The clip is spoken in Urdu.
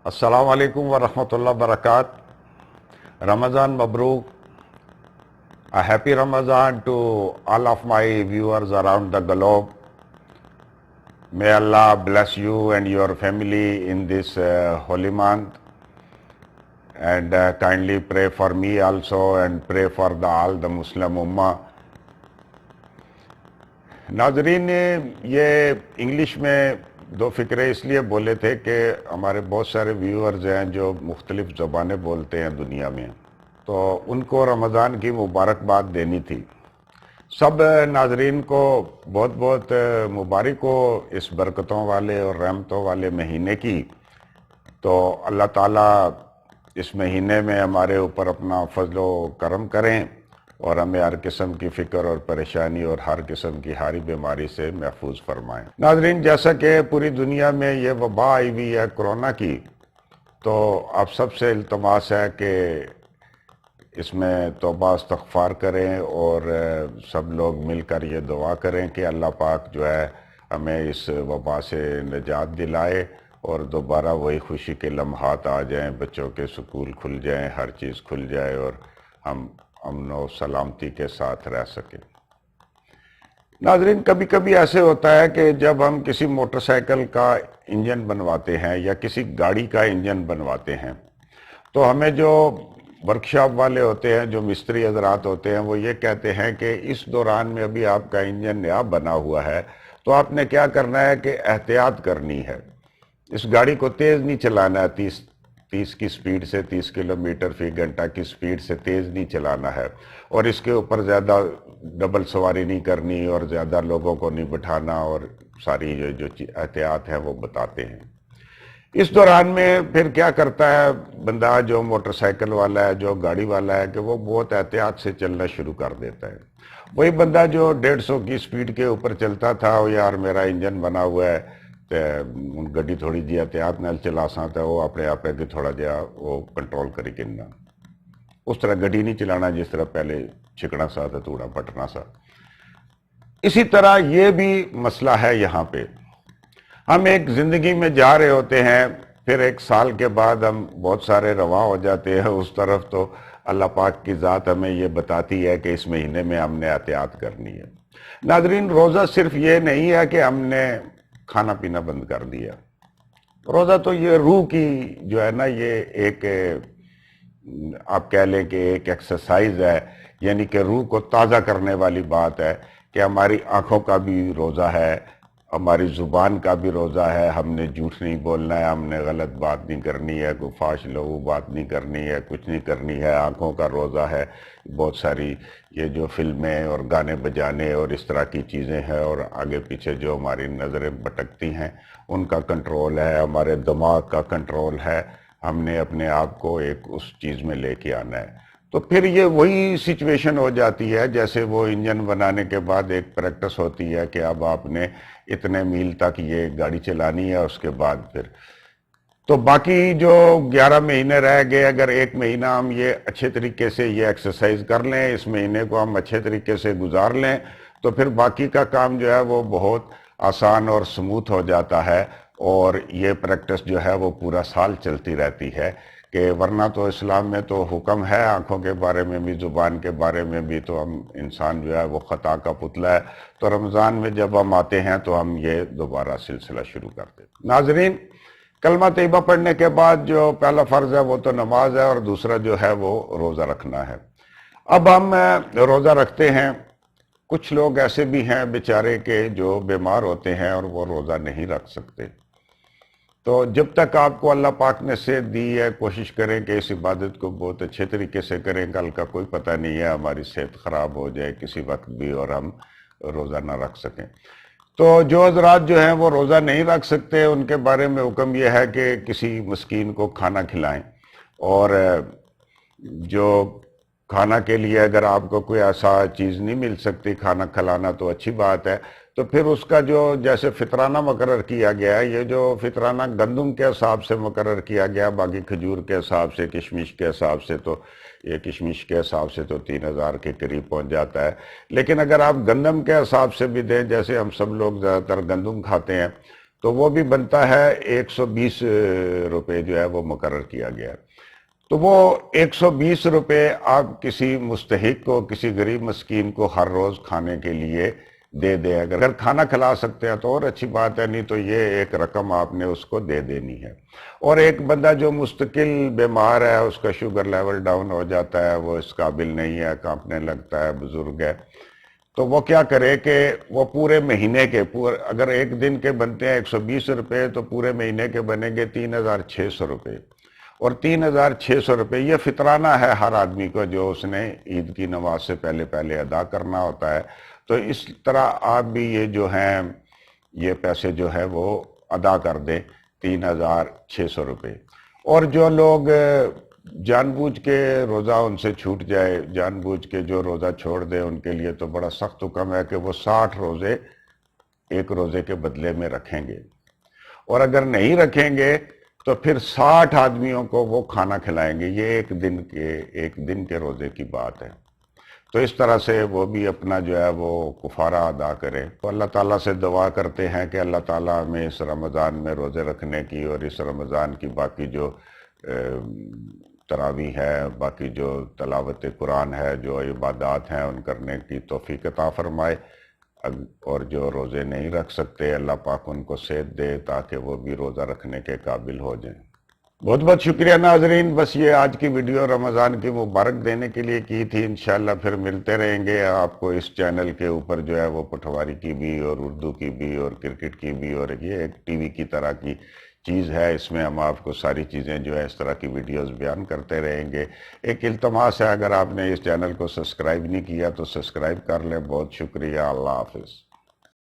السلام علیکم ورحمۃ اللہ وبرکاتہ. Ramadan Mabruk. A happy Ramadan to all of my viewers around the globe. May Allah bless you and your family in this holy month. And kindly pray for me also and pray for all the Muslim Ummah. ناظرین یہ انگلش میں دو فقرے اس لیے بولے تھے کہ ہمارے بہت سارے ویورز ہیں جو مختلف زبانیں بولتے ہیں دنیا میں، تو ان کو رمضان کی مبارکباد دینی تھی. سب ناظرین کو بہت بہت مبارک ہو اس برکتوں والے اور رحمتوں والے مہینے کی. تو اللہ تعالیٰ اس مہینے میں ہمارے اوپر اپنا فضل و کرم کریں اور ہمیں ہر قسم کی فکر اور پریشانی اور ہر قسم کی ہاری بیماری سے محفوظ فرمائیں. ناظرین، جیسا کہ پوری دنیا میں یہ وبا آئی ہوئی ہے کورونا کی، تو آپ سب سے التماس ہے کہ اس میں توبہ استغفار کریں اور سب لوگ مل کر یہ دعا کریں کہ اللہ پاک جو ہے ہمیں اس وبا سے نجات دلائے اور دوبارہ وہی خوشی کے لمحات آ جائیں، بچوں کے سکول کھل جائیں، ہر چیز کھل جائے اور ہم امن و سلامتی کے ساتھ رہ سکیں. ناظرین، کبھی کبھی ایسے ہوتا ہے کہ جب ہم کسی موٹر سائیکل کا انجن بنواتے ہیں یا کسی گاڑی کا انجن بنواتے ہیں تو ہمیں جو ورک شاپ والے ہوتے ہیں، جو مستری حضرات ہوتے ہیں، وہ یہ کہتے ہیں کہ اس دوران میں ابھی آپ کا انجن نیا بنا ہوا ہے تو آپ نے کیا کرنا ہے کہ احتیاط کرنی ہے. اس گاڑی کو تیز نہیں چلانا ہے، 30 کی سپیڈ سے 30 کلومیٹر فی گھنٹہ کی سپیڈ سے تیز نہیں چلانا ہے، اور اس کے اوپر زیادہ ڈبل سواری نہیں کرنی اور زیادہ لوگوں کو نہیں بٹھانا، اور ساری جو احتیاط ہے وہ بتاتے ہیں. اس دوران میں پھر کیا کرتا ہے بندہ جو موٹر سائیکل والا ہے، جو گاڑی والا ہے، کہ وہ بہت احتیاط سے چلنا شروع کر دیتا ہے. وہی بندہ جو 150 کی سپیڈ کے اوپر چلتا تھا، یار میرا انجن بنا ہوا ہے گڈی تھوڑی جی احتیاط نال چلا سا، تو وہ اپنے آپ کہ تھوڑا جہا وہ کنٹرول کری کرنا. اس طرح گڈی نہیں چلانا جس طرح پہلے چھکنا سا تو توڑا پٹنا سا. اسی طرح یہ بھی مسئلہ ہے یہاں پہ. ہم ایک زندگی میں جا رہے ہوتے ہیں، پھر ایک سال کے بعد ہم بہت سارے رواں ہو جاتے ہیں اس طرف، تو اللہ پاک کی ذات ہمیں یہ بتاتی ہے کہ اس مہینے میں ہم نے احتیاط کرنی ہے. ناظرین، روزہ صرف یہ نہیں ہے کہ ہم نے کھانا پینا بند کر دیا. روزہ تو یہ روح کی جو ہے نا، یہ ایک آپ کہہ لیں کہ ایک ایکسرسائز ہے، یعنی کہ روح کو تازہ کرنے والی بات ہے کہ ہماری آنکھوں کا بھی روزہ ہے، ہماری زبان کا بھی روزہ ہے. ہم نے جھوٹ نہیں بولنا ہے، ہم نے غلط بات نہیں کرنی ہے، کوئی فحش لغو بات نہیں کرنی ہے، کچھ نہیں کرنی ہے. آنکھوں کا روزہ ہے. بہت ساری یہ جو فلمیں اور گانے بجانے اور اس طرح کی چیزیں ہیں، اور آگے پیچھے جو ہماری نظریں بھٹکتی ہیں ان کا کنٹرول ہے. ہمارے دماغ کا کنٹرول ہے. ہم نے اپنے آپ کو ایک اس چیز میں لے کے آنا ہے. تو پھر یہ وہی سچویشن ہو جاتی ہے جیسے وہ انجن بنانے کے بعد ایک پریکٹس ہوتی ہے کہ اب آپ نے اتنے میل تک یہ گاڑی چلانی ہے. اس کے بعد پھر تو باقی جو 11 مہینے رہ گئے، اگر ایک مہینہ ہم یہ اچھے طریقے سے یہ ایکسرسائز کر لیں، اس مہینے کو ہم اچھے طریقے سے گزار لیں، تو پھر باقی کا کام جو ہے وہ بہت آسان اور سموتھ ہو جاتا ہے. اور یہ پریکٹس جو ہے وہ پورا سال چلتی رہتی ہے. کہ ورنہ تو اسلام میں تو حکم ہے آنکھوں کے بارے میں بھی، زبان کے بارے میں بھی، تو ہم انسان جو ہے وہ خطا کا پتلا ہے. تو رمضان میں جب ہم آتے ہیں تو ہم یہ دوبارہ سلسلہ شروع کرتے ہیں. ناظرین، کلمہ طیبہ پڑھنے کے بعد جو پہلا فرض ہے وہ تو نماز ہے، اور دوسرا جو ہے وہ روزہ رکھنا ہے. اب ہم روزہ رکھتے ہیں. کچھ لوگ ایسے بھی ہیں بیچارے کہ جو بیمار ہوتے ہیں اور وہ روزہ نہیں رکھ سکتے. تو جب تک آپ کو اللہ پاک نے صحت دی ہے، کوشش کریں کہ اس عبادت کو بہت اچھے طریقے سے کریں. کل کا کوئی پتہ نہیں ہے، ہماری صحت خراب ہو جائے کسی وقت بھی اور ہم روزہ نہ رکھ سکیں. تو جو حضرات جو ہیں وہ روزہ نہیں رکھ سکتے، ان کے بارے میں حکم یہ ہے کہ کسی مسکین کو کھانا کھلائیں. اور جو کھانا کے لیے اگر آپ کو کوئی ایسا چیز نہیں مل سکتی کھانا کھلانا تو اچھی بات ہے. تو پھر اس کا جو جیسے فطرانہ مقرر کیا گیا ہے، یہ جو فطرانہ گندم کے حساب سے مقرر کیا گیا، باقی کھجور کے حساب سے، کشمش کے حساب سے، تو یہ کشمش کے حساب سے تو 3000 کے قریب پہنچ جاتا ہے. لیکن اگر آپ گندم کے حساب سے بھی دیں، جیسے ہم سب لوگ زیادہ تر گندم کھاتے ہیں، تو وہ بھی بنتا ہے 120 روپے جو ہے وہ مقرر کیا گیا ہے۔ تو وہ 120 روپے آپ کسی مستحق کو، کسی غریب مسکین کو ہر روز کھانے کے لیے دے دیں۔ اگر کھانا کھلا سکتے ہیں تو اور اچھی بات ہے، نہیں تو یہ ایک رقم آپ نے اس کو دے دینی ہے۔ اور ایک بندہ جو مستقل بیمار ہے، اس کا شوگر لیول ڈاؤن ہو جاتا ہے، وہ اس قابل نہیں ہے، کانپنے لگتا ہے، بزرگ ہے، تو وہ کیا کرے کہ وہ پورے مہینے کے اگر ایک دن کے بنتے ہیں 120 روپے تو پورے مہینے کے بنیں گے 3600 روپے۔ اور 3600 روپے یہ فطرانہ ہے ہر آدمی کو، جو اس نے عید کی نماز سے پہلے ادا کرنا ہوتا ہے۔ تو اس طرح آپ بھی یہ جو ہیں یہ پیسے جو ہے وہ ادا کر دیں، 3600 روپے۔ اور جو لوگ جان بوجھ کے روزہ ان سے چھوٹ جائے، جان بوجھ کے جو روزہ چھوڑ دے، ان کے لیے تو بڑا سخت حکم ہے کہ وہ 60 روزے ایک روزے کے بدلے میں رکھیں گے۔ اور اگر نہیں رکھیں گے تو پھر 60 آدمیوں کو وہ کھانا کھلائیں گے۔ یہ ایک دن کے روزے کی بات ہے۔ تو اس طرح سے وہ بھی اپنا جو ہے وہ کفارہ ادا کرے۔ تو اللہ تعالیٰ سے دعا کرتے ہیں کہ اللہ تعالیٰ ہمیں اس رمضان میں روزے رکھنے کی اور اس رمضان کی باقی جو تراویح ہے، باقی جو تلاوت قرآن ہے، جو عبادات ہیں، ان کرنے کی توفیق عطا فرمائے۔ اور جو روزے نہیں رکھ سکتے، اللہ پاک ان کو صحت دے تاکہ وہ بھی روزہ رکھنے کے قابل ہو جائیں۔ بہت بہت شکریہ ناظرین، بس یہ آج کی ویڈیو رمضان کی مبارک دینے کے لیے کی تھی۔ انشاءاللہ پھر ملتے رہیں گے آپ کو اس چینل کے اوپر جو ہے وہ پٹھواری کی بھی اور اردو کی بھی اور کرکٹ کی بھی، اور یہ ایک ٹی وی کی طرح کی چیز ہے، اس میں ہم آپ کو ساری چیزیں جو ہے اس طرح کی ویڈیوز بیان کرتے رہیں گے۔ ایک التماس ہے، اگر آپ نے اس چینل کو سبسکرائب نہیں کیا تو سبسکرائب کر لیں۔ بہت شکریہ، اللہ حافظ۔